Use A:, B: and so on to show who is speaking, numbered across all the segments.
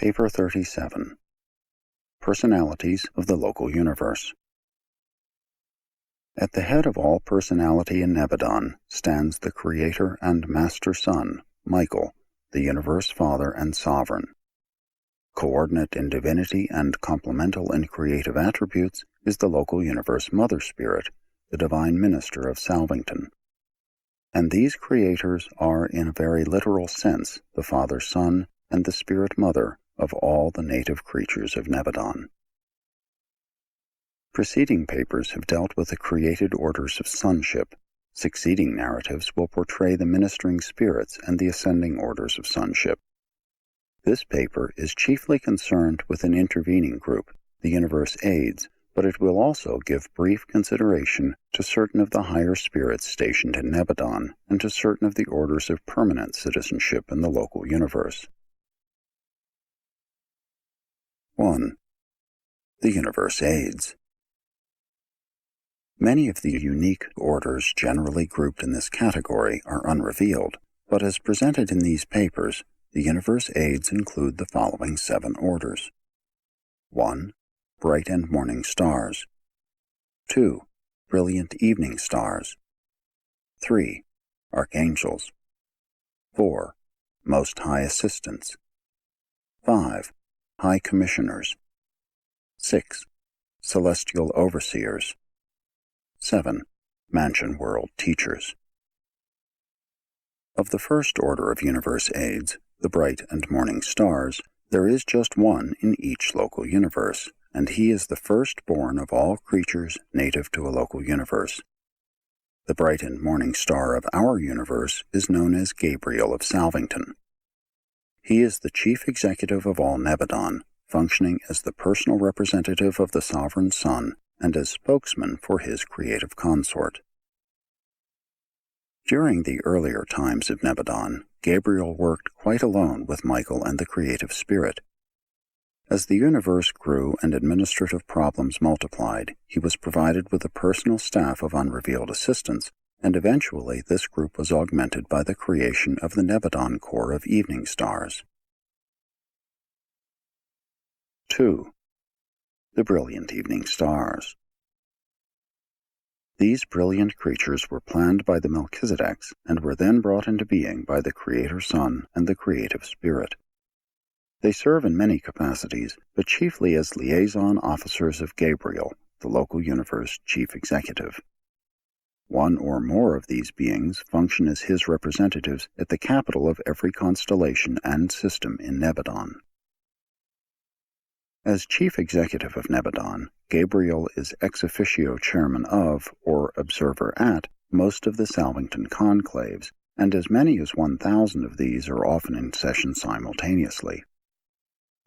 A: Paper 37. Personalities of the Local Universe. At the head of all personality in Nebadon stands the Creator and Master Son, Michael, the Universe Father and Sovereign. Coordinate in divinity and complemental in creative attributes is the Local Universe Mother Spirit, the Divine Minister of Salvington. And these creators are, in a very literal sense, the Father Son and the Spirit Mother of all the native creatures of Nebadon. Preceding papers have dealt with the created orders of sonship. Succeeding narratives will portray the ministering spirits and the ascending orders of sonship. This paper is chiefly concerned with an intervening group, the Universe Aids, but it will also give brief consideration to certain of the higher spirits stationed in Nebadon and to certain of the orders of permanent citizenship in the local universe. 1. The Universe Aids. Many of the unique orders generally grouped in this category are unrevealed, but as presented in these papers, the Universe Aids include the following 7 orders. 1. Bright and Morning Stars. 2. Brilliant Evening Stars. 3. Archangels. 4. Most High Assistants. 5. High Commissioners. 6. Celestial Overseers. 7. Mansion World Teachers. Of the first order of Universe Aids, the Bright and Morning Stars, there is just one in each local universe, and he is the firstborn of all creatures native to a local universe. The Bright and Morning Star of our universe is known as Gabriel of Salvington. He is the chief executive of all Nebadon, functioning as the personal representative of the Sovereign Son and as spokesman for his creative consort. During the earlier times of Nebadon, Gabriel worked quite alone with Michael and the creative spirit. As the universe grew and administrative problems multiplied, he was provided with a personal staff of unrevealed assistants, and eventually this group was augmented by the creation of the Nebadon Corps of Evening Stars. 2. The Brilliant Evening Stars. These brilliant creatures were planned by the Melchizedeks and were then brought into being by the Creator Son and the Creative Spirit. They serve in many capacities, but chiefly as liaison officers of Gabriel, the local universe chief executive. One or more of these beings function as his representatives at the capital of every constellation and system in Nebadon. As chief executive of Nebadon, Gabriel is ex officio chairman of, or observer at, most of the Salvington conclaves, and as many as 1,000 of these are often in session simultaneously.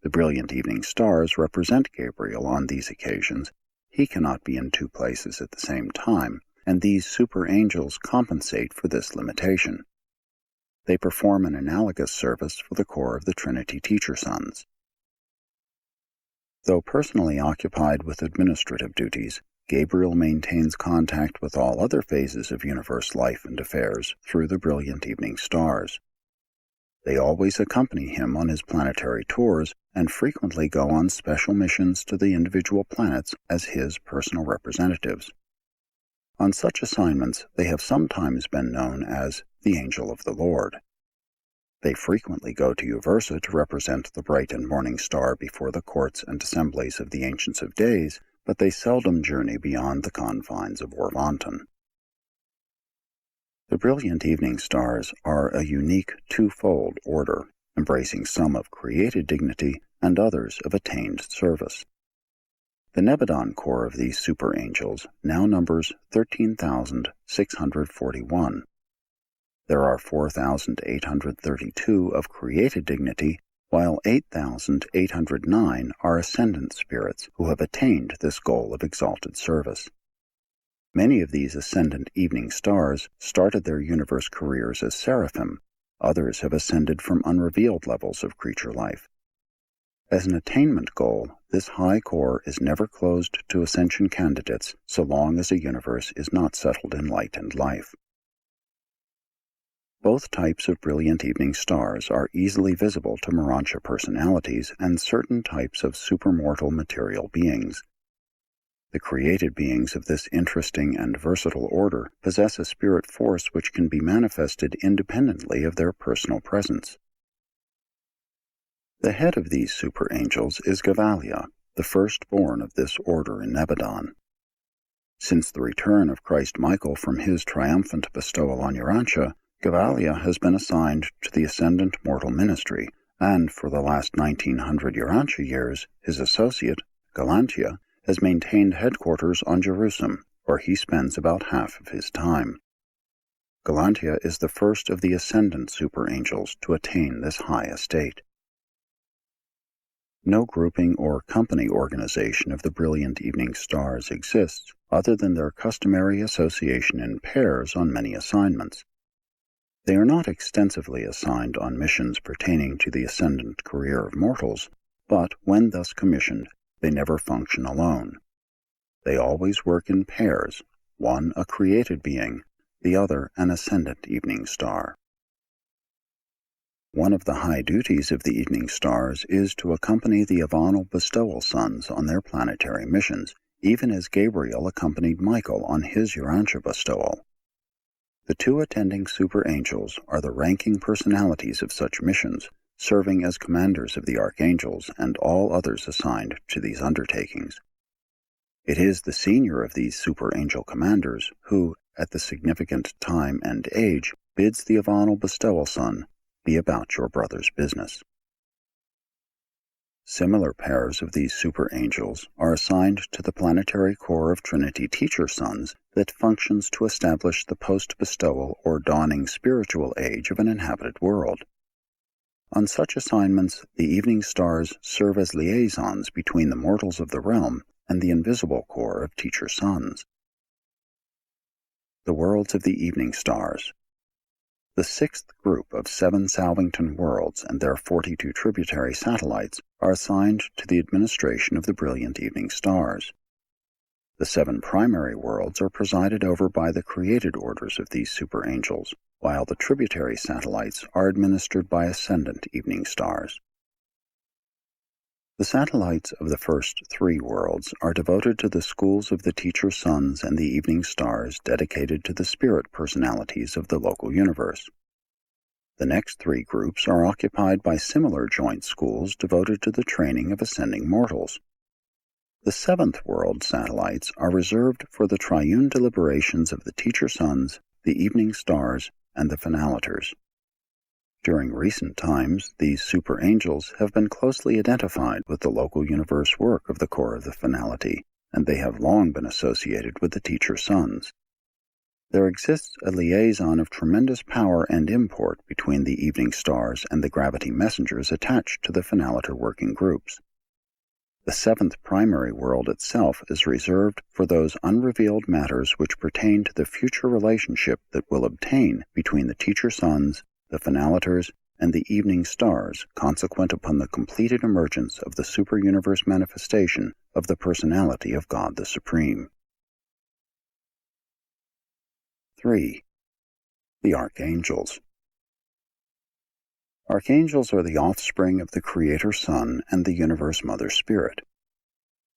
A: The brilliant evening stars represent Gabriel on these occasions. He cannot be in 2 places at the same time, and these super angels compensate for this limitation. They perform an analogous service for the Corps of the Trinity Teacher Sons. Though personally occupied with administrative duties, Gabriel maintains contact with all other phases of universe life and affairs through the brilliant evening stars. They always accompany him on his planetary tours and frequently go on special missions to the individual planets as his personal representatives. On such assignments, they have sometimes been known as the Angel of the Lord. They frequently go to Uversa to represent the bright and morning star before the courts and assemblies of the Ancients of Days, but they seldom journey beyond the confines of Orvanton. The brilliant evening stars are a unique 2-fold order, embracing some of created dignity and others of attained service. The Nebadon Corps of these super angels now numbers 13,641. There are 4,832 of created dignity, while 8,809 are ascendant spirits who have attained this goal of exalted service. Many of these ascendant evening stars started their universe careers as seraphim. Others have ascended from unrevealed levels of creature life. As an attainment goal, this high core is never closed to ascension candidates so long as a universe is not settled in light and life. Both types of brilliant evening stars are easily visible to Urantia personalities and certain types of supermortal material beings. The created beings of this interesting and versatile order possess a spirit force which can be manifested independently of their personal presence. The head of these super angels is Gabriel, the firstborn of this order in Nebadon. Since the return of Christ Michael from his triumphant bestowal on Urantia, Gabriel has been assigned to the ascendant mortal ministry, and for the last 1900 Urantia years, his associate, Urantia, has maintained headquarters on Jerusalem, where he spends about half of his time. Urantia is the first of the ascendant super angels to attain this high estate. No grouping or company organization of the brilliant evening stars exists other than their customary association in pairs on many assignments. They are not extensively assigned on missions pertaining to the ascendant career of mortals, but when thus commissioned, they never function alone. They always work in pairs, one a created being, the other an ascendant evening star. One of the high duties of the evening stars is to accompany the Avanal bestowal sons on their planetary missions, even as Gabriel accompanied Michael on his Urantia bestowal. The two attending super angels are the ranking personalities of such missions, serving as commanders of the archangels and all others assigned to these undertakings. It is the senior of these super angel commanders who, at the significant time and age, bids the Avanal bestowal son, "Be about your brother's business." Similar pairs of these super angels are assigned to the planetary corps of Trinity teacher sons that functions to establish the post-bestowal or dawning spiritual age of an inhabited world. On such assignments, the evening stars serve as liaisons between the mortals of the realm and the invisible corps of teacher sons. The worlds of the evening stars. The sixth group of 7 Salvington worlds and their 42 tributary satellites are assigned to the administration of the brilliant evening stars. The 7 primary worlds are presided over by the created orders of these super angels, while the tributary satellites are administered by ascendant evening stars. The satellites of the first 3 worlds are devoted to the schools of the teacher sons and the evening stars dedicated to the spirit personalities of the local universe. The next 3 groups are occupied by similar joint schools devoted to the training of ascending mortals. The 7th world satellites are reserved for the triune deliberations of the teacher sons, the evening stars, and the finalators. During recent times, these super angels have been closely identified with the local universe work of the core of the finality, and they have long been associated with the teacher sons. There exists a liaison of tremendous power and import between the evening stars and the gravity messengers attached to the finalator working groups. The 7th primary world itself is reserved for those unrevealed matters which pertain to the future relationship that will obtain between the teacher sons, the finalators, and the evening stars consequent upon the completed emergence of the super-universe manifestation of the personality of God the Supreme. 3. The Archangels. Archangels are the offspring of the Creator Son and the Universe Mother Spirit.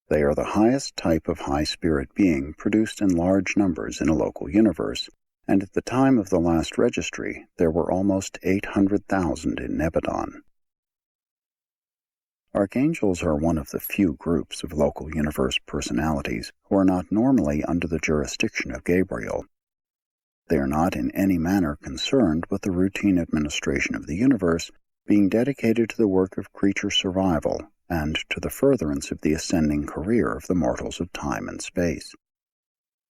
A: They are the highest type of high spirit being produced in large numbers in a local universe, and at the time of the last registry there were almost 800,000 in Nebadon. Archangels are one of the few groups of local universe personalities who are not normally under the jurisdiction of Gabriel. They are not in any manner concerned with the routine administration of the universe, being dedicated to the work of creature survival and to the furtherance of the ascending career of the mortals of time and space.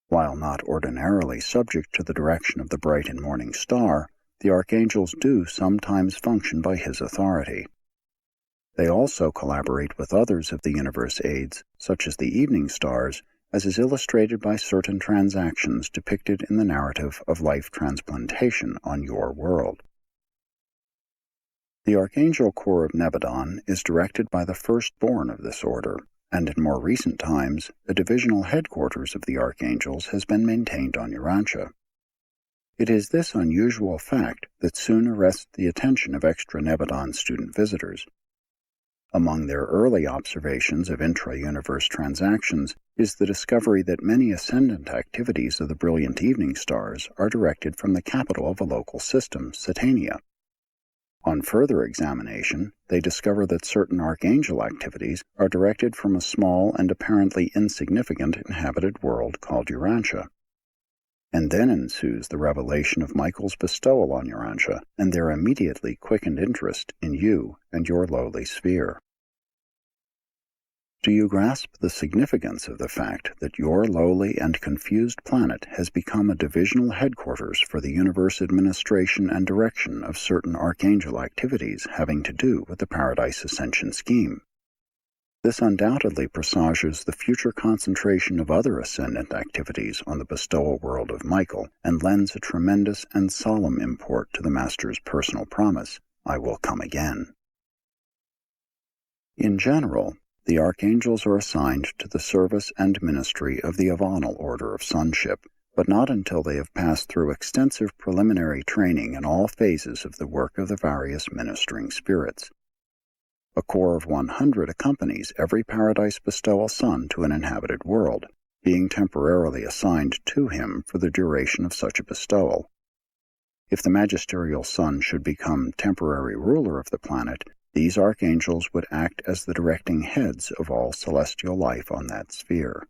A: While not ordinarily subject to the direction of the bright and morning star, the archangels do sometimes function by his authority. They also collaborate with others of the universe aids, such as the evening stars, as is illustrated by certain transactions depicted in the narrative of life transplantation on your world. The Archangel Corps of Nebadon is directed by the firstborn of this order, and in more recent times, the divisional headquarters of the Archangels has been maintained on Urantia. It is this unusual fact that soon arrests the attention of extra Nebadon student visitors. Among their early observations of intra-universe transactions is the discovery that many ascendant activities of the brilliant evening stars are directed from the capital of a local system, Satania. On further examination, they discover that certain archangel activities are directed from a small and apparently insignificant inhabited world called Urantia. And then ensues the revelation of Michael's bestowal on Urantia and their immediately quickened interest in you and your lowly sphere. Do you grasp the significance of the fact that your lowly and confused planet has become a divisional headquarters for the universe administration and direction of certain archangel activities having to do with the Paradise Ascension scheme? This undoubtedly presages the future concentration of other ascendant activities on the bestowal world of Michael and lends a tremendous and solemn import to the Master's personal promise, "I will come again." In general, the archangels are assigned to the service and ministry of the Avanal order of sonship, but not until they have passed through extensive preliminary training in all phases of the work of the various ministering spirits. A corps of 100 accompanies every Paradise bestowal son to an inhabited world, being temporarily assigned to him for the duration of such a bestowal. If the magisterial son should become temporary ruler of the planet, these archangels would act as the directing heads of all celestial life on that sphere.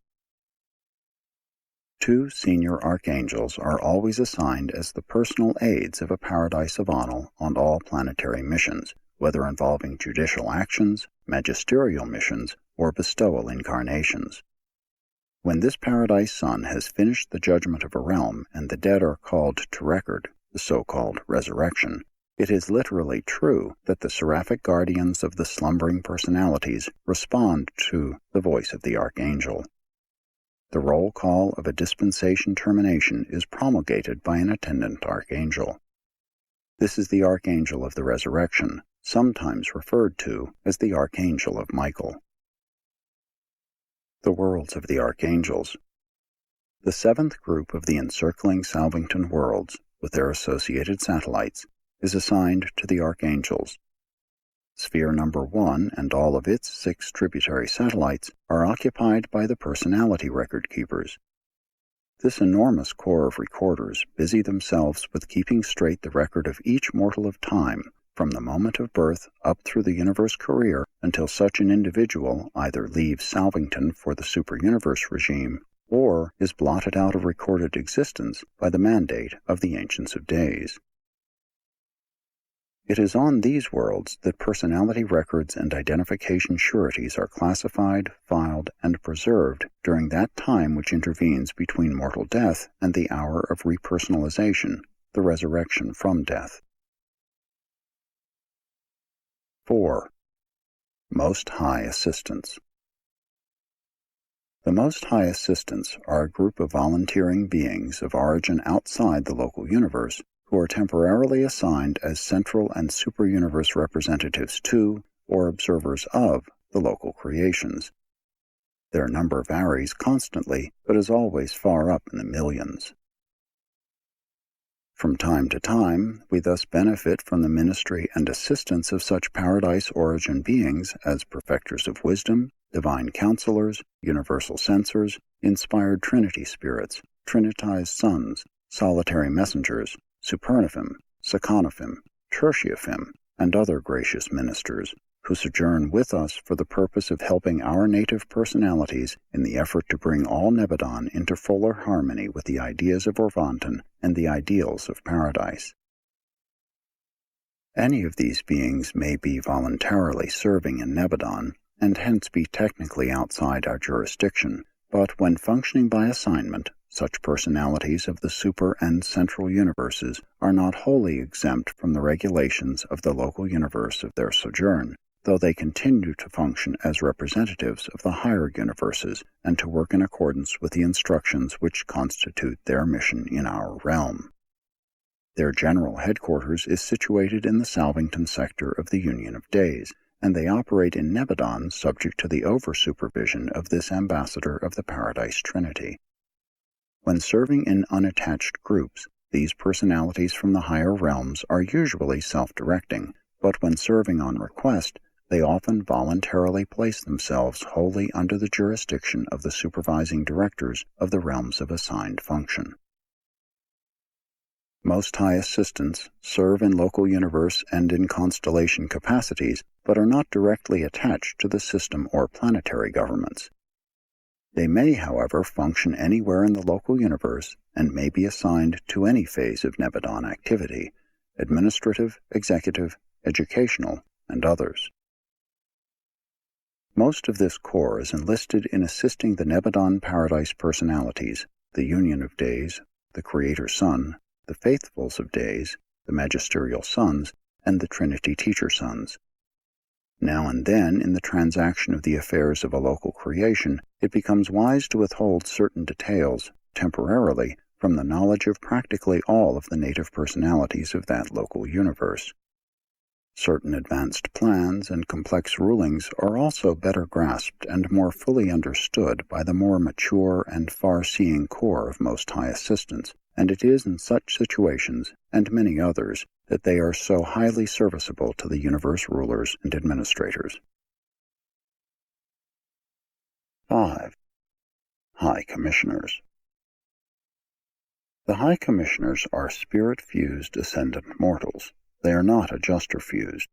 A: 2 senior archangels are always assigned as the personal aides of a Paradise Avanal on all planetary missions, whether involving judicial actions, magisterial missions, or bestowal incarnations. When this Paradise Son has finished the judgment of a realm and the dead are called to record, the so-called resurrection, it is literally true that the seraphic guardians of the slumbering personalities respond to the voice of the archangel. The roll call of a dispensation termination is promulgated by an attendant archangel. This is the archangel of the resurrection, sometimes referred to as the Archangel of Michael. The worlds of the archangels. The 7th group of the encircling Salvington worlds, with their associated satellites, is assigned to the archangels. Sphere number 1 and all of its 6 tributary satellites are occupied by the personality record keepers. This enormous corps of recorders busy themselves with keeping straight the record of each mortal of time, from the moment of birth up through the universe career until such an individual either leaves Salvington for the super-universe regime or is blotted out of recorded existence by the mandate of the Ancients of Days. It is on these worlds that personality records and identification sureties are classified, filed, and preserved during that time which intervenes between mortal death and the hour of repersonalization, the resurrection from death. 4. Most High Assistants. The Most High Assistants are a group of volunteering beings of origin outside the local universe who are temporarily assigned as central and super-universe representatives to, or observers of, the local creations. Their number varies constantly, but is always far up in the millions. From time to time, we thus benefit from the ministry and assistance of such paradise origin beings as perfecters of wisdom, divine counselors, universal censors, inspired Trinity spirits, trinitized sons, solitary messengers, Supernaphim, Seconaphim, Tertiaphim, and other gracious ministers, who sojourn with us for the purpose of helping our native personalities in the effort to bring all Nebadon into fuller harmony with the ideas of Orvanton and the ideals of paradise. Any of these beings may be voluntarily serving in Nebadon, and hence be technically outside our jurisdiction, but when functioning by assignment, such personalities of the super and central universes are not wholly exempt from the regulations of the local universe of their sojourn, though they continue to function as representatives of the higher universes and to work in accordance with the instructions which constitute their mission in our realm. Their general headquarters is situated in the Salvington sector of the Union of Days, and they operate in Nebadon subject to the over-supervision of this ambassador of the Paradise Trinity. When serving in unattached groups, These personalities from the higher realms are usually self-directing, but when serving on request, they often voluntarily place themselves wholly under the jurisdiction of the supervising directors of the realms of assigned function. Most High Assistants serve in local universe and in constellation capacities, but are not directly attached to the system or planetary governments. They may, however, function anywhere in the local universe and may be assigned to any phase of Nebadon activity: administrative, executive, educational, and others. Most of this corps is enlisted in assisting the Nebadon Paradise personalities, the Union of Days, the Creator Son, the Faithfuls of Days, the Magisterial Sons, and the Trinity Teacher Sons. Now and then, in the transaction of the affairs of a local creation, it becomes wise to withhold certain details, temporarily, from the knowledge of practically all of the native personalities of that local universe. Certain advanced plans and complex rulings are also better grasped and more fully understood by the more mature and far-seeing corps of Most High Assistants, and it is in such situations, and many others, that they are so highly serviceable to the universe rulers and administrators. 5. High Commissioners. The High Commissioners are spirit-fused ascendant mortals. They are not adjuster-fused.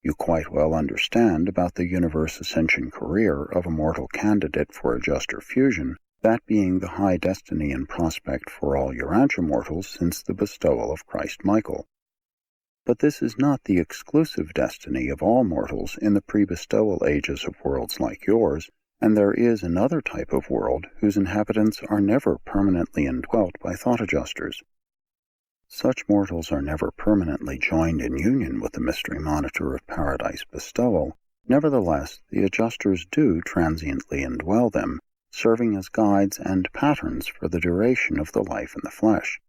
A: You quite well understand about the universe ascension career of a mortal candidate for adjuster fusion, that being the high destiny and prospect for all Urantia mortals since the bestowal of Christ Michael. But this is not the exclusive destiny of all mortals in the pre-bestowal ages of worlds like yours, and there is another type of world whose inhabitants are never permanently indwelt by thought adjusters. Such mortals are never permanently joined in union with the mystery monitor of paradise bestowal. Nevertheless, the adjusters do transiently indwell them, serving as guides and patterns for the duration of the life in the flesh.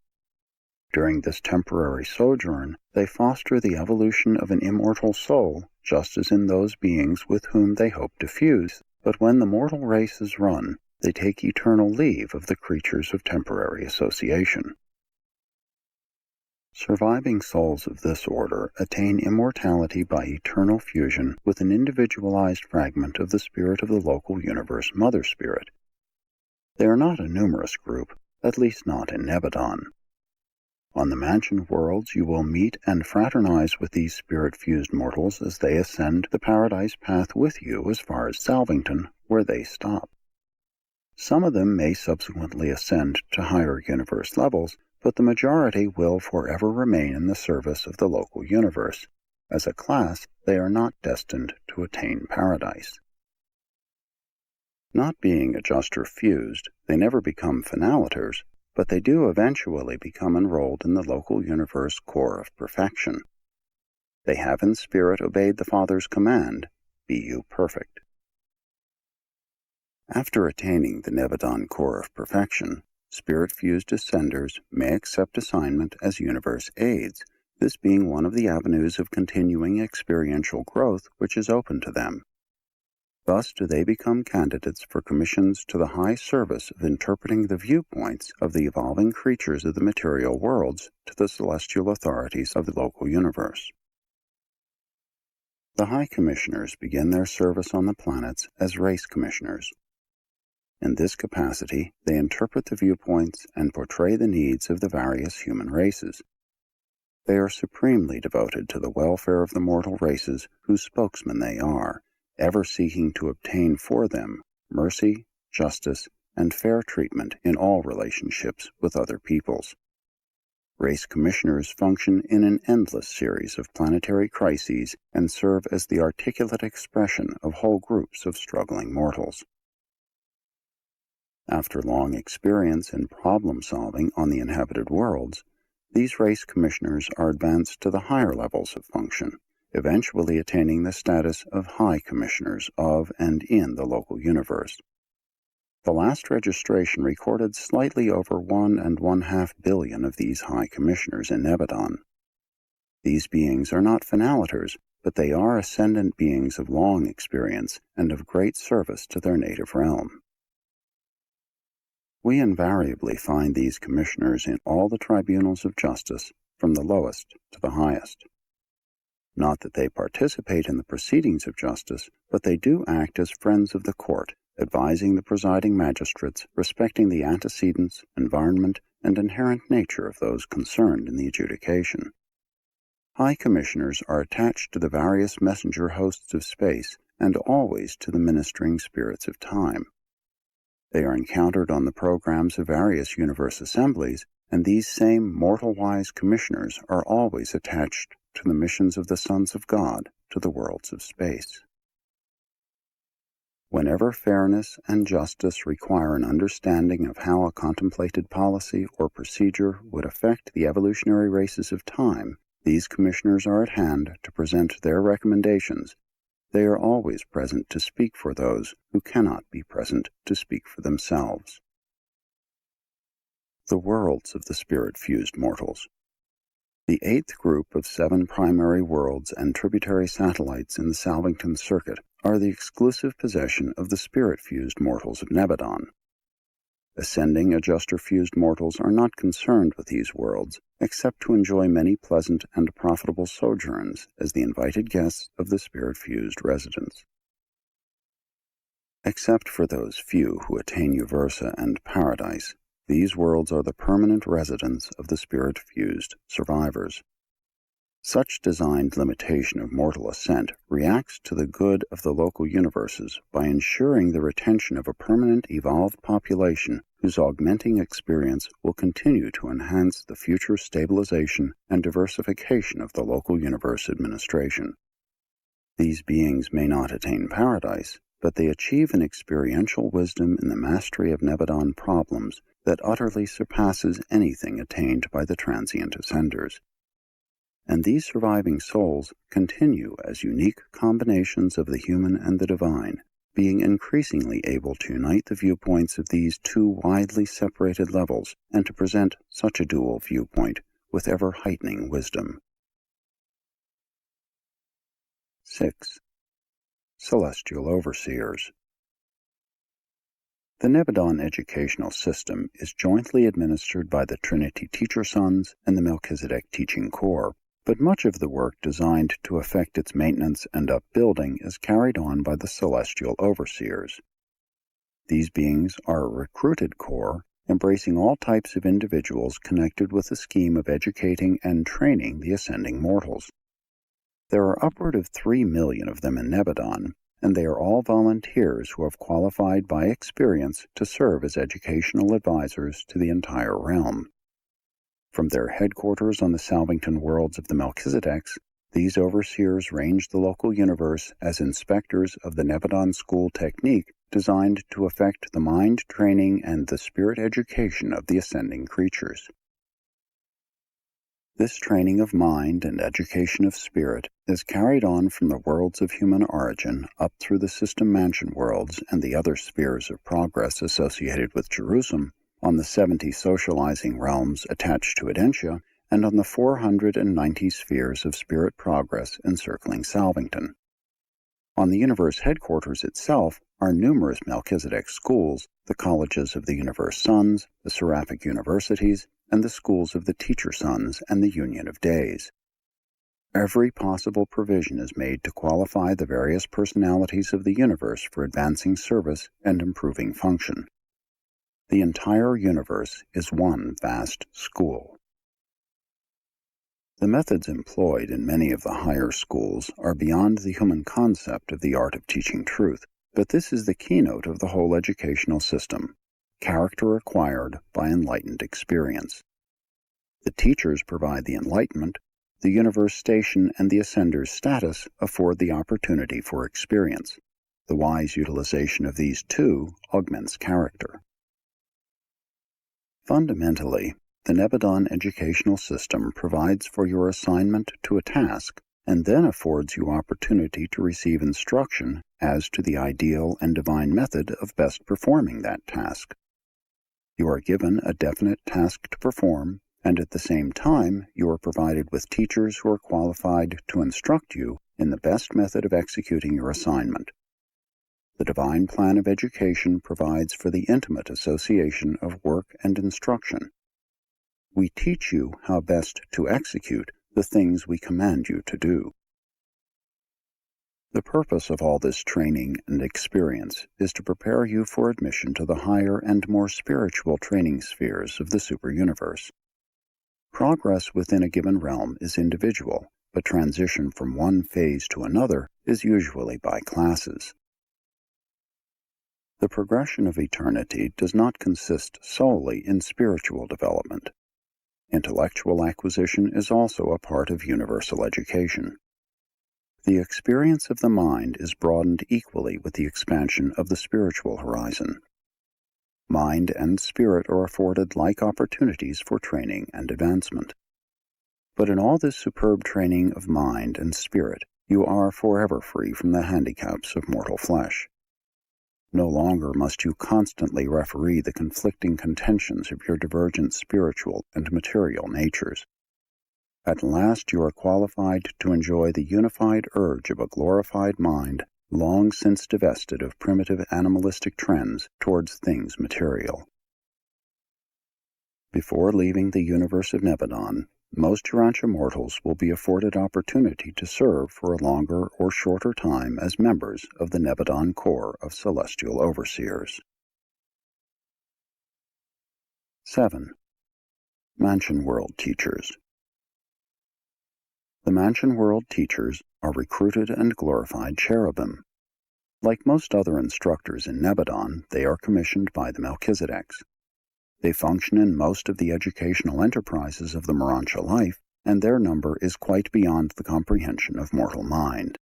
A: During this temporary sojourn, they foster the evolution of an immortal soul, just as in those beings with whom they hope to fuse, but when the mortal race is run, they take eternal leave of the creatures of temporary association. Surviving souls of this order attain immortality by eternal fusion with an individualized fragment of the spirit of the local universe Mother Spirit. They are not a numerous group, at least not in Nebadon. On the mansion worlds you will meet and fraternize with these spirit-fused mortals as they ascend the paradise path with you as far as Salvington, where they stop. Some of them may subsequently ascend to higher universe levels, but the majority will forever remain in the service of the local universe. As a class, they are not destined to attain paradise. Not being adjuster-fused, they never become finaliters, but they do eventually become enrolled in the local universe corps of perfection. They have in spirit obeyed the Father's command, "Be you perfect." After attaining the Nebadon corps of perfection, spirit-fused ascenders may accept assignment as universe aides, this being one of the avenues of continuing experiential growth which is open to them. Thus do they become candidates for commissions to the high service of interpreting the viewpoints of the evolving creatures of the material worlds to the celestial authorities of the local universe. The High Commissioners begin their service on the planets as race commissioners. In this capacity, they interpret the viewpoints and portray the needs of the various human races. They are supremely devoted to the welfare of the mortal races whose spokesmen they are, ever seeking to obtain for them mercy, justice, and fair treatment in all relationships with other peoples. Race commissioners function in an endless series of planetary crises and serve as the articulate expression of whole groups of struggling mortals. After long experience in problem-solving on the inhabited worlds, these race commissioners are advanced to the higher levels of function, eventually attaining the status of High Commissioners of and in the local universe. The last registration recorded slightly over 1.5 billion of these High Commissioners in Nebadon. These beings are not finaliters, but they are ascendant beings of long experience and of great service to their native realm. We invariably find these commissioners in all the tribunals of justice, from the lowest to the highest. Not that they participate in the proceedings of justice, but they do act as friends of the court, advising the presiding magistrates respecting the antecedents, environment, and inherent nature of those concerned in the adjudication. High commissioners are attached to the various messenger hosts of space and always to the ministering spirits of time. They are encountered on the programs of various universe assemblies, and these same mortal-wise commissioners are always attached to the missions of the sons of God to the worlds of space. Whenever fairness and justice require an understanding of how a contemplated policy or procedure would affect the evolutionary races of time, these commissioners are at hand to present their recommendations. They are always present to speak for those who cannot be present to speak for themselves. The worlds of the spirit-fused mortals. The eighth group of 7 primary worlds and tributary satellites in the Salvington circuit are the exclusive possession of the spirit-fused mortals of Nebadon. Ascending adjuster-fused mortals are not concerned with these worlds, except to enjoy many pleasant and profitable sojourns as the invited guests of the spirit-fused residents. Except for those few who attain Uversa and Paradise, these worlds are the permanent residence of the spirit-fused survivors. Such designed limitation of mortal ascent reacts to the good of the local universes by ensuring the retention of a permanent evolved population whose augmenting experience will continue to enhance the future stabilization and diversification of the local universe administration. These beings may not attain paradise, but they achieve an experiential wisdom in the mastery of Nebadon problems that utterly surpasses anything attained by the transient ascenders. And these surviving souls continue as unique combinations of the human and the divine, being increasingly able to unite the viewpoints of these 2 widely separated levels and to present such a dual viewpoint with ever-heightening wisdom. 6. Celestial Overseers. The Nebadon educational system is jointly administered by the Trinity Teacher Sons and the Melchizedek Teaching Corps, but much of the work designed to effect its maintenance and upbuilding is carried on by the Celestial Overseers. These beings are a recruited corps, embracing all types of individuals connected with the scheme of educating and training the ascending mortals. There are upward of 3 million of them in Nebadon, and they are all volunteers who have qualified by experience to serve as educational advisors to the entire realm. From their headquarters on the Salvington worlds of the Melchizedeks, these overseers range the local universe as inspectors of the Nebadon school technique designed to effect the mind training and the spirit education of the ascending creatures. This training of mind and education of spirit is carried on from the worlds of human origin up through the system mansion worlds and the other spheres of progress associated with Jerusalem, on the 70 socializing realms attached to Urantia, and on the 490 spheres of spirit progress encircling Salvington. On the universe headquarters itself are numerous Melchizedek schools, the colleges of the universe sons, the seraphic universities, and the schools of the teacher sons and the union of days. Every possible provision is made to qualify the various personalities of the universe for advancing service and improving function. The entire universe is one vast school. The methods employed in many of the higher schools are beyond the human concept of the art of teaching truth, but this is the keynote of the whole educational system, character acquired by enlightened experience. The teachers provide the enlightenment, the universe station and the ascender's status afford the opportunity for experience. The wise utilization of these 2 augments character. Fundamentally, the Nebadon educational system provides for your assignment to a task and then affords you opportunity to receive instruction as to the ideal and divine method of best performing that task. You are given a definite task to perform, and at the same time you are provided with teachers who are qualified to instruct you in the best method of executing your assignment. The divine plan of education provides for the intimate association of work and instruction. We teach you how best to execute the things we command you to do. The purpose of all this training and experience is to prepare you for admission to the higher and more spiritual training spheres of the superuniverse. Progress within a given realm is individual, but transition from one phase to another is usually by classes. The progression of eternity does not consist solely in spiritual development. Intellectual acquisition is also a part of universal education. The experience of the mind is broadened equally with the expansion of the spiritual horizon. Mind and spirit are afforded like opportunities for training and advancement. But in all this superb training of mind and spirit, you are forever free from the handicaps of mortal flesh. No longer must you constantly referee the conflicting contentions of your divergent spiritual and material natures. At last you are qualified to enjoy the unified urge of a glorified mind, long since divested of primitive animalistic trends towards things material. Before leaving the universe of Nebadon, most Urantia mortals will be afforded opportunity to serve for a longer or shorter time as members of the Nebadon Corps of Celestial Overseers. 7. Mansion World Teachers. The Mansion World Teachers are recruited and glorified cherubim. Like most other instructors in Nebadon, they are commissioned by the Melchizedeks. They function in most of the educational enterprises of the Urantia life, and their number is quite beyond the comprehension of mortal mind.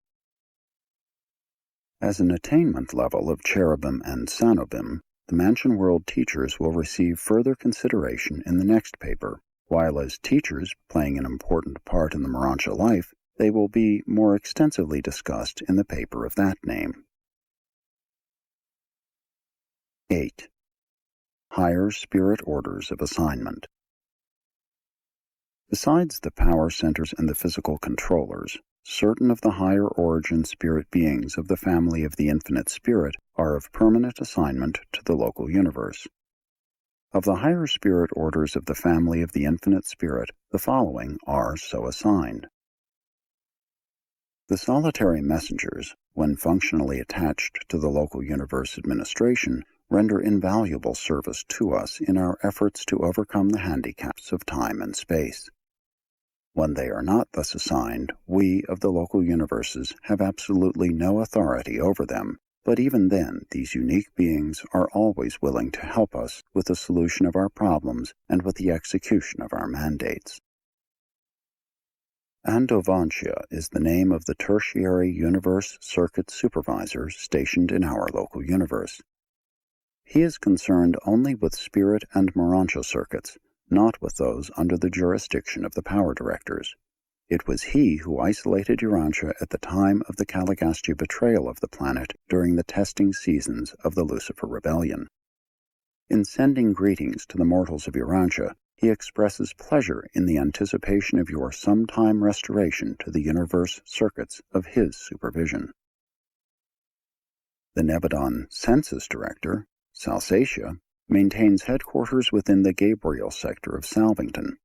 A: As an attainment level of cherubim and sanobim, the Mansion World Teachers will receive further consideration in the next paper, while as teachers playing an important part in the Urantia life, they will be more extensively discussed in the paper of that name. 8. Higher Spirit Orders of Assignment. Besides the power centers and the physical controllers, certain of the higher origin spirit beings of the family of the Infinite Spirit are of permanent assignment to the local universe. Of the higher spirit orders of the family of the Infinite Spirit, the following are so assigned. The solitary messengers, when functionally attached to the local universe administration, render invaluable service to us in our efforts to overcome the handicaps of time and space. When they are not thus assigned, we of the local universes have absolutely no authority over them, but even then these unique beings are always willing to help us with the solution of our problems and with the execution of our mandates. Andovantia is the name of the tertiary universe circuit supervisor stationed in our local universe. He is concerned only with spirit and Urantia circuits, not with those under the jurisdiction of the power directors. It was he who isolated Urantia at the time of the Caligastia betrayal of the planet during the testing seasons of the Lucifer Rebellion. In sending greetings to the mortals of Urantia, he expresses pleasure in the anticipation of your sometime restoration to the universe circuits of his supervision. The Nebadon Census Director, Salsatia, maintains headquarters within the Gabriel sector of Salvington.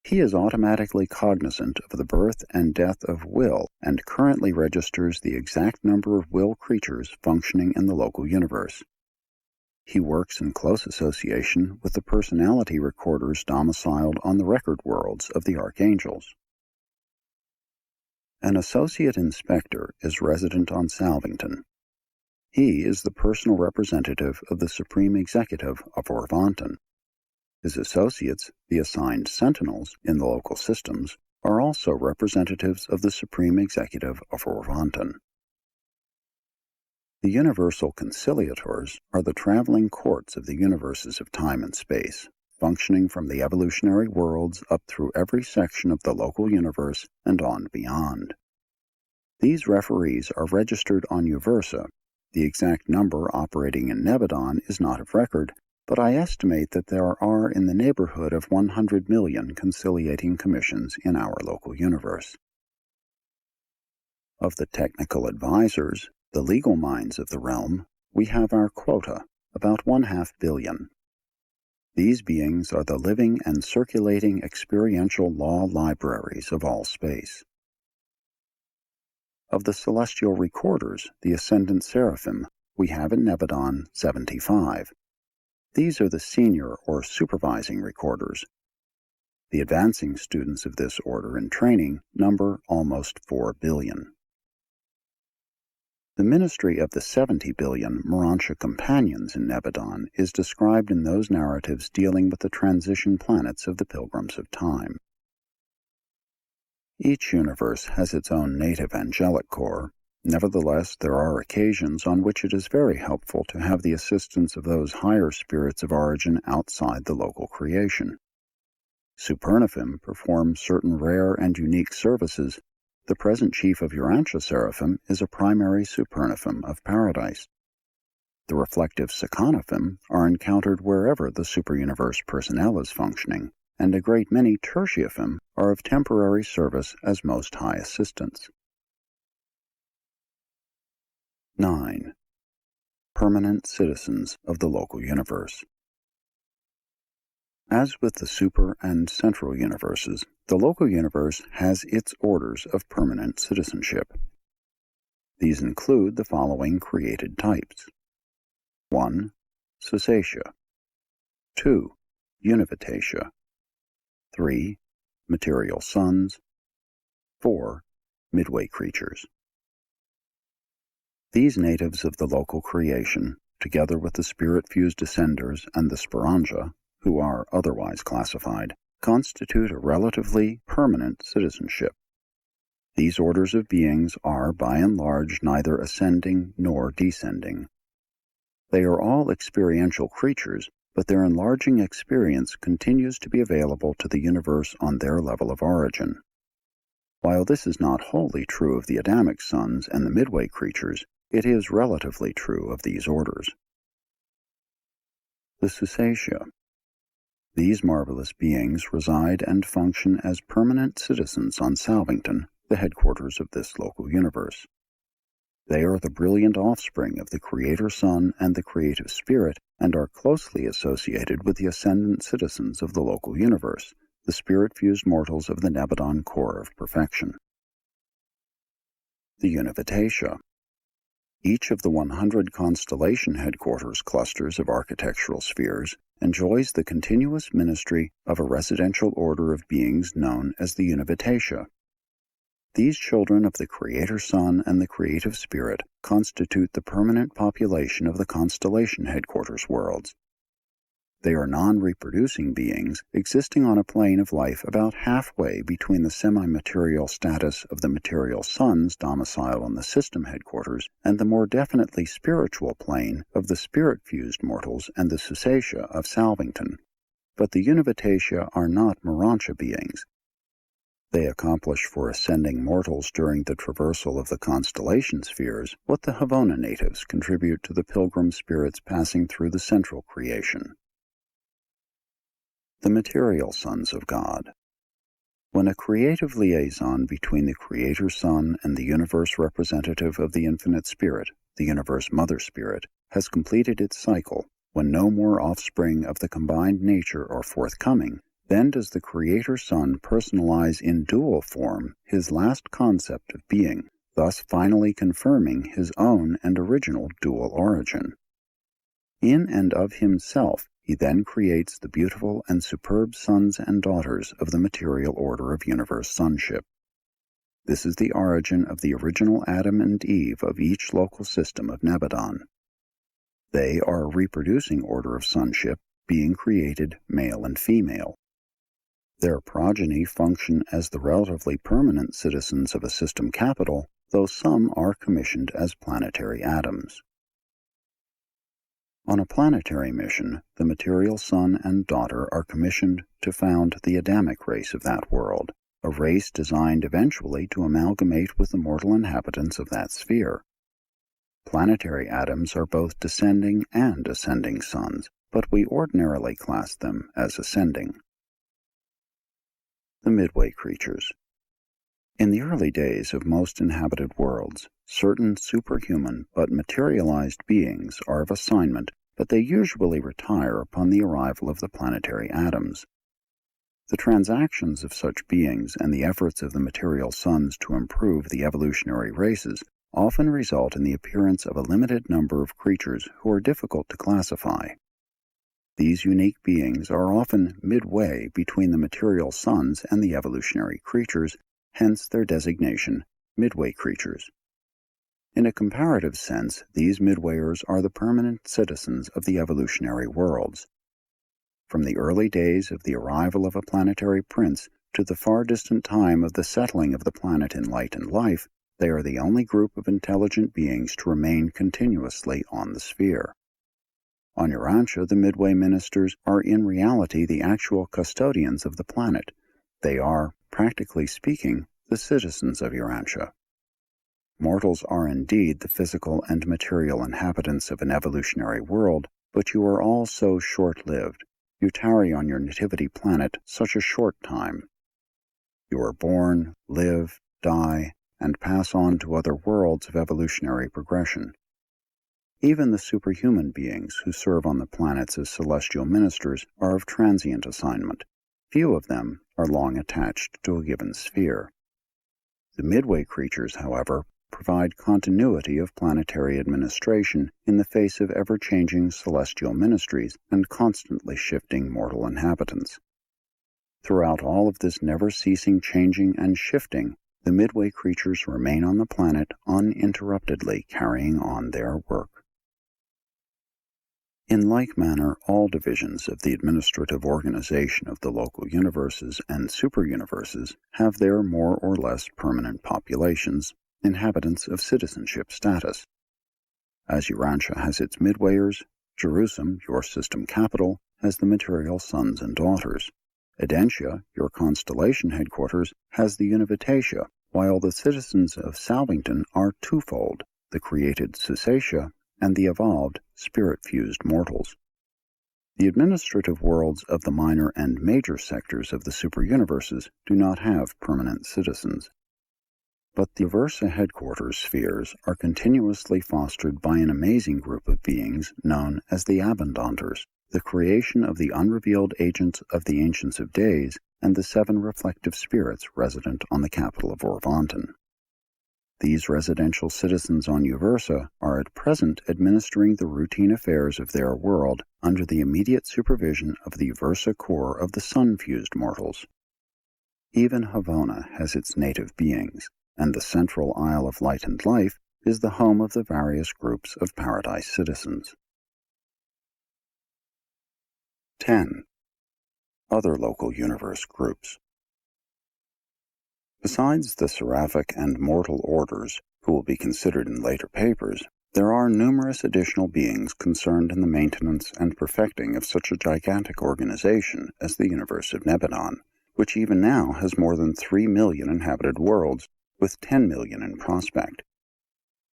A: He is automatically cognizant of the birth and death of will and currently registers the exact number of will creatures functioning in the local universe. He works in close association with the personality recorders domiciled on the record worlds of the Archangels. An associate inspector is resident on Salvington. He is the personal representative of the Supreme Executive of Orvanton. His associates, the assigned sentinels in the local systems, are also representatives of the Supreme Executive of Orvanton. The Universal Conciliators are the traveling courts of the universes of time and space, functioning from the evolutionary worlds up through every section of the local universe and on beyond. These referees are registered on Uversa. The exact number operating in Nebadon is not of record, but I estimate that there are in the neighborhood of 100 million conciliating commissions in our local universe. Of the technical advisors, The legal minds of the realm, we have our quota, about 1/2 billion. These beings are the living and circulating experiential law libraries of all space. Of the celestial recorders, the ascendant seraphim, we have in Nebadon 75. These are the senior or supervising recorders. The advancing students of this order in training number almost 4 billion. The ministry of the 70 billion Urantia companions in Nebadon is described in those narratives dealing with the transition planets of the Pilgrims of Time. Each universe has its own native angelic corps. Nevertheless, there are occasions on which it is very helpful to have the assistance of those higher spirits of origin outside the local creation. Supernaphim performs certain rare and unique services. The present chief of Urantia Seraphim is a primary supernaphim of paradise. The reflective Sekanaphim are encountered wherever the superuniverse personnel is functioning, and a great many tertiaphim are of temporary service as Most High assistants. 9. Permanent citizens of the local universe. As with the super and central universes, the local universe has its orders of permanent citizenship. These include the following created types. 1. Susatia. 2. Univitatia. 3. Material sons. 4. Midway creatures. These natives of the local creation, together with the spirit-fused descenders and the Sporanja, who are otherwise classified, constitute a relatively permanent citizenship. These orders of beings are, by and large, neither ascending nor descending. They are all experiential creatures, but their enlarging experience continues to be available to the universe on their level of origin. While this is not wholly true of the Adamic sons and the Midway creatures, it is relatively true of these orders. The Susatia. These marvelous beings reside and function as permanent citizens on Salvington, the headquarters of this local universe. They are the brilliant offspring of the Creator Sun and the Creative Spirit, and are closely associated with the ascendant citizens of the local universe, the spirit-fused mortals of the Nebadon core of perfection. The Univitatia. Each of the 100 constellation headquarters clusters of architectural spheres enjoys the continuous ministry of a residential order of beings known as the Univitatia. These children of the Creator Sun and the Creative Spirit constitute the permanent population of the constellation headquarters worlds. They are non-reproducing beings existing on a plane of life about halfway between the semi-material status of the material suns domiciled on the system headquarters and the more definitely spiritual plane of the spirit-fused mortals and the Susatia of Salvington. But the Univitatia are not Urantia beings. They accomplish for ascending mortals during the traversal of the constellation spheres what the Havona natives contribute to the pilgrim spirits passing through the central creation. The material sons of God. When a creative liaison between the Creator Sun and the universe representative of the Infinite Spirit, the Universe Mother Spirit, has completed its cycle, when no more offspring of the combined nature are forthcoming, then does the Creator Sun personalize in dual form his last concept of being, thus finally confirming his own and original dual origin. In and of himself, he then creates the beautiful and superb sons and daughters of the material order of universe sonship. This is the origin of the original Adam and Eve of each local system of Nebadon. They are a reproducing order of sonship, being created male and female. Their progeny function as the relatively permanent citizens of a system capital, though some are commissioned as planetary atoms. On a planetary mission, the material son and daughter are commissioned to found the Adamic race of that world, a race designed eventually to amalgamate with the mortal inhabitants of that sphere. Planetary atoms are both descending and ascending sons, but we ordinarily class them as ascending. The Midway creatures. In the early days of most inhabited worlds, certain superhuman but materialized beings are of assignment, but they usually retire upon the arrival of the planetary atoms. The transactions of such beings and the efforts of the material suns to improve the evolutionary races often result in the appearance of a limited number of creatures who are difficult to classify. These unique beings are often midway between the material suns and the evolutionary creatures, hence their designation, midway creatures. In a comparative sense, these midwayers are the permanent citizens of the evolutionary worlds. From the early days of the arrival of a planetary prince to the far distant time of the settling of the planet in light and life, they are the only group of intelligent beings to remain continuously on the sphere. On Urantia, the Midway Ministers are in reality the actual custodians of the planet. They are, practically speaking, the citizens of Urantia. Mortals are indeed the physical and material inhabitants of an evolutionary world, but you are all so short-lived. You tarry on your nativity planet such a short time. You are born, live, die, and pass on to other worlds of evolutionary progression. Even the superhuman beings who serve on the planets as celestial ministers are of transient assignment. Few of them are long attached to a given sphere. The midway creatures, however, provide continuity of planetary administration in the face of ever-changing celestial ministries and constantly shifting mortal inhabitants. Throughout all of this never-ceasing changing and shifting, the midway creatures remain on the planet uninterruptedly carrying on their work. In like manner, all divisions of the administrative organization of the local universes and superuniverses have their more or less permanent populations, inhabitants of citizenship status. As Urantia has its midwayers, Jerusalem, your system capital, has the material sons and daughters. Edentia, your constellation headquarters, has the Univitatia, while the citizens of Salvington are twofold, the created Susatia and the evolved, spirit-fused mortals. The administrative worlds of the minor and major sectors of the superuniverses do not have permanent citizens. But the Versa headquarters spheres are continuously fostered by an amazing group of beings known as the Abundanters, the creation of the unrevealed agents of the Ancients of Days and the 7 reflective spirits resident on the capital of Orvanton. These residential citizens on Uversa are at present administering the routine affairs of their world under the immediate supervision of the Uversa core of the sun-fused mortals. Even Havona has its native beings, and the central Isle of Light and Life is the home of the various groups of paradise citizens. 10. Other local universe groups. Besides the seraphic and mortal orders, who will be considered in later papers, there are numerous additional beings concerned in the maintenance and perfecting of such a gigantic organization as the universe of Nebadon, which even now has more than 3 million inhabited worlds, with 10 million in prospect.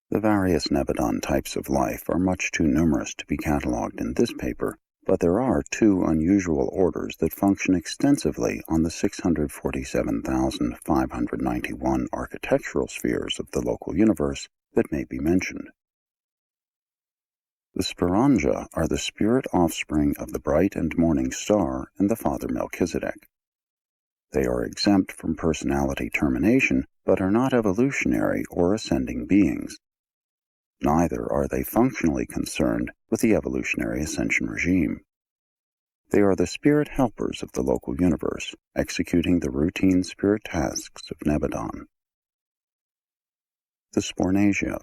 A: The various Nebadon types of life are much too numerous to be catalogued in this paper, but there are 2 unusual orders that function extensively on the 647,591 architectural spheres of the local universe that may be mentioned. The Spiranja are the spirit offspring of the bright and morning star and the Father Melchizedek. They are exempt from personality termination, but are not evolutionary or ascending beings. Neither are they functionally concerned with the evolutionary ascension regime. They are the spirit helpers of the local universe, executing the routine spirit tasks of Nebadon. The Spornasia.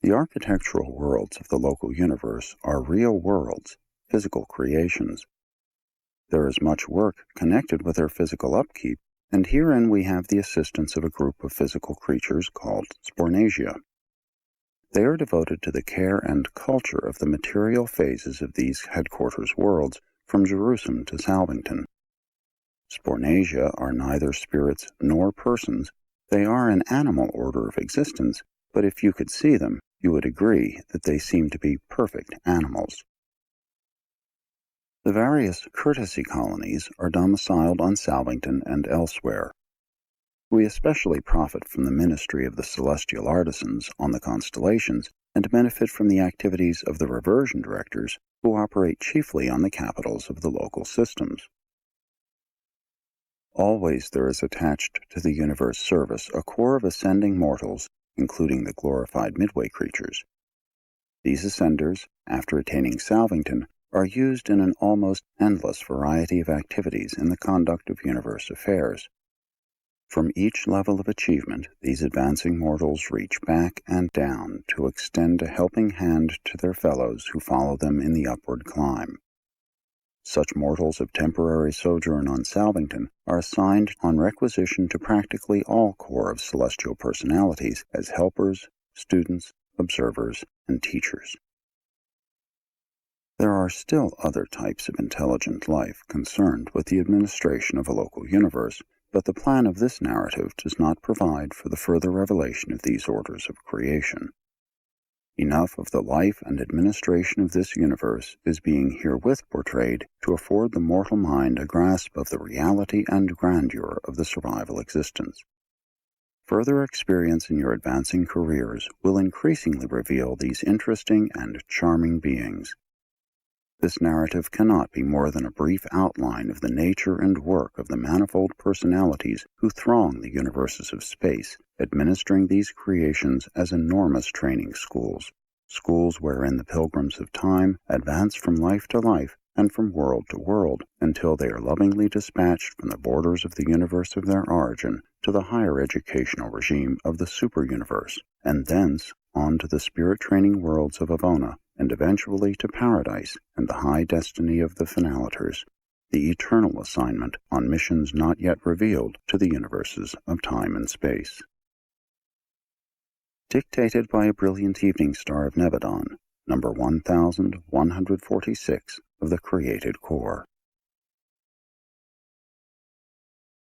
A: The architectural worlds of the local universe are real worlds, physical creations. There is much work connected with their physical upkeep, and herein we have the assistance of a group of physical creatures called Spornasia. They are devoted to the care and culture of the material phases of these headquarters worlds, from Jerusalem to Salvington. Spornasia are neither spirits nor persons. They are an animal order of existence, but if you could see them, you would agree that they seem to be perfect animals. The various courtesy colonies are domiciled on Salvington and elsewhere. We especially profit from the ministry of the celestial artisans on the constellations and benefit from the activities of the reversion directors who operate chiefly on the capitals of the local systems. Always there is attached to the universe service a corps of ascending mortals, including the glorified midway creatures. These ascenders, after attaining Salvington, are used in an almost endless variety of activities in the conduct of universe affairs. From each level of achievement, these advancing mortals reach back and down to extend a helping hand to their fellows who follow them in the upward climb. Such mortals of temporary sojourn on Salvington are assigned on requisition to practically all corps of celestial personalities as helpers, students, observers, and teachers. There are still other types of intelligent life concerned with the administration of a local universe, but the plan of this narrative does not provide for the further revelation of these orders of creation. Enough of the life and administration of this universe is being herewith portrayed to afford the mortal mind a grasp of the reality and grandeur of the survival existence. Further experience in your advancing careers will increasingly reveal these interesting and charming beings. This narrative cannot be more than a brief outline of the nature and work of the manifold personalities who throng the universes of space, administering these creations as enormous training schools, schools wherein the pilgrims of time advance from life to life and from world to world until they are lovingly dispatched from the borders of the universe of their origin to the higher educational regime of the super-universe, and thence on to the spirit-training worlds of Avona, and eventually to paradise and the high destiny of the Finalators, the eternal assignment on missions not yet revealed to the universes of time and space. Dictated by a brilliant evening star of Nebadon, number 1146 of the Created Core.